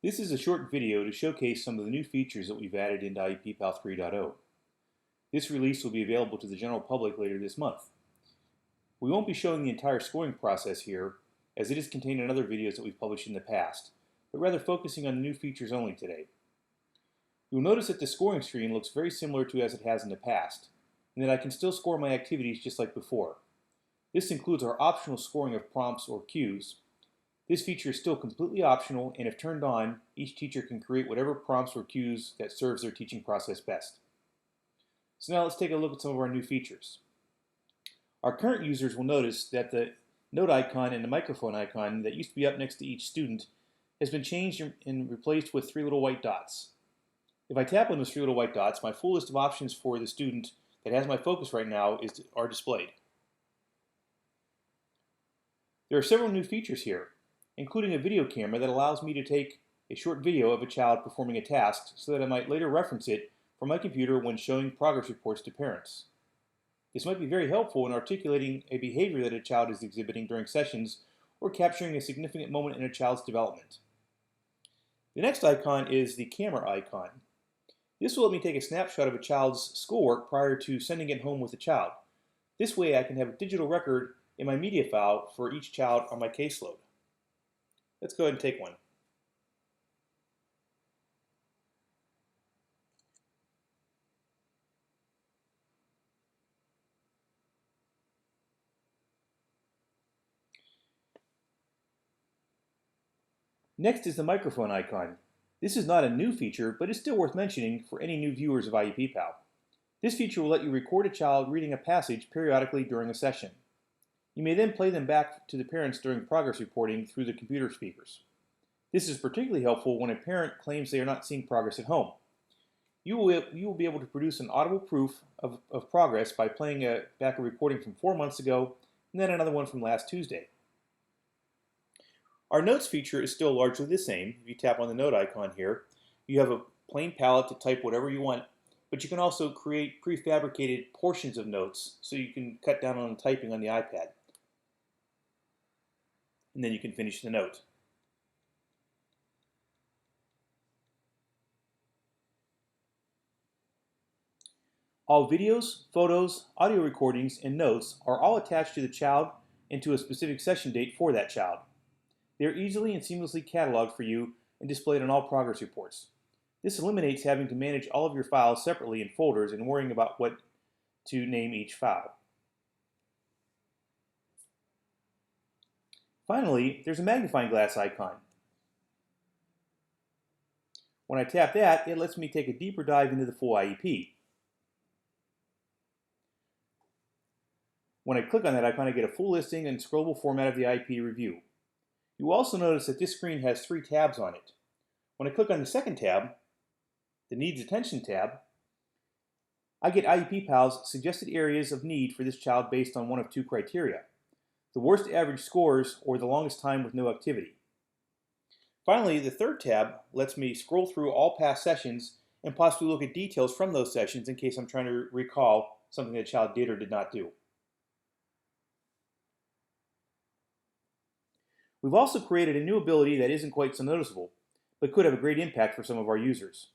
This is a short video to showcase some of the new features that we've added into IEPPal 3.0. This release will be available to the general public later this month. We won't be showing the entire scoring process here, as it is contained in other videos that we've published in the past, but rather focusing on the new features only today. You'll notice that the scoring screen looks very similar to as it has in the past, and that I can still score my activities just like before. This includes our optional scoring of prompts or cues. This feature is still completely optional, and if turned on, each teacher can create whatever prompts or cues that serves their teaching process best. So now let's take a look at some of our new features. Our current users will notice that the note icon and the microphone icon that used to be up next to each student has been changed and replaced with three little white dots. If I tap on those three little white dots, my full list of options for the student that has my focus right now are displayed. There are several new features here, including a video camera that allows me to take a short video of a child performing a task so that I might later reference it from my computer when showing progress reports to parents. This might be very helpful in articulating a behavior that a child is exhibiting during sessions or capturing a significant moment in a child's development. The next icon is the camera icon. This will let me take a snapshot of a child's schoolwork prior to sending it home with the child. This way I can have a digital record in my media file for each child on my caseload. Let's go ahead and take one. Next is the microphone icon. This is not a new feature, but is still worth mentioning for any new viewers of IEPPal. This feature will let you record a child reading a passage periodically during a session. You may then play them back to the parents during progress reporting through the computer speakers. This is particularly helpful when a parent claims they are not seeing progress at home. You will be able to produce an audible proof of progress by playing back a recording from 4 months ago and then another one from last Tuesday. Our notes feature is still largely the same. If you tap on the note icon here, you have a plain palette to type whatever you want, but you can also create prefabricated portions of notes so you can cut down on typing on the iPad. And then you can finish the note. All videos, photos, audio recordings, and notes are all attached to the child and to a specific session date for that child. They are easily and seamlessly cataloged for you and displayed on all progress reports. This eliminates having to manage all of your files separately in folders and worrying about what to name each file. Finally, there's a magnifying glass icon. When I tap that, it lets me take a deeper dive into the full IEP. When I click on that icon, I get a full listing and scrollable format of the IEP review. You will also notice that this screen has 3 tabs on it. When I click on the second tab, the Needs Attention tab, I get IEPPal's suggested areas of need for this child based on one of 2 criteria: the worst average scores or the longest time with no activity. Finally, the third tab lets me scroll through all past sessions and possibly look at details from those sessions in case I'm trying to recall something the child did or did not do. We've also created a new ability that isn't quite so noticeable, but could have a great impact for some of our users.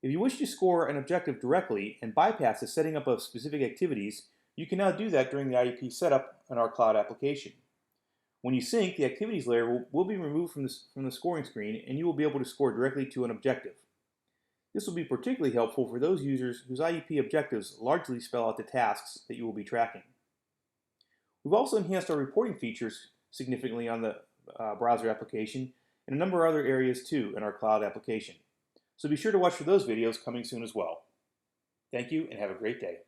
If you wish to score an objective directly and bypass the setting up of specific activities, you can now do that during the IEP setup on our cloud application. When you sync, the activities layer will be removed from the scoring screen, and you will be able to score directly to an objective. This will be particularly helpful for those users whose IEP objectives largely spell out the tasks that you will be tracking. We've also enhanced our reporting features significantly on the browser application and a number of other areas too in our cloud application. So be sure to watch for those videos coming soon as well. Thank you and have a great day.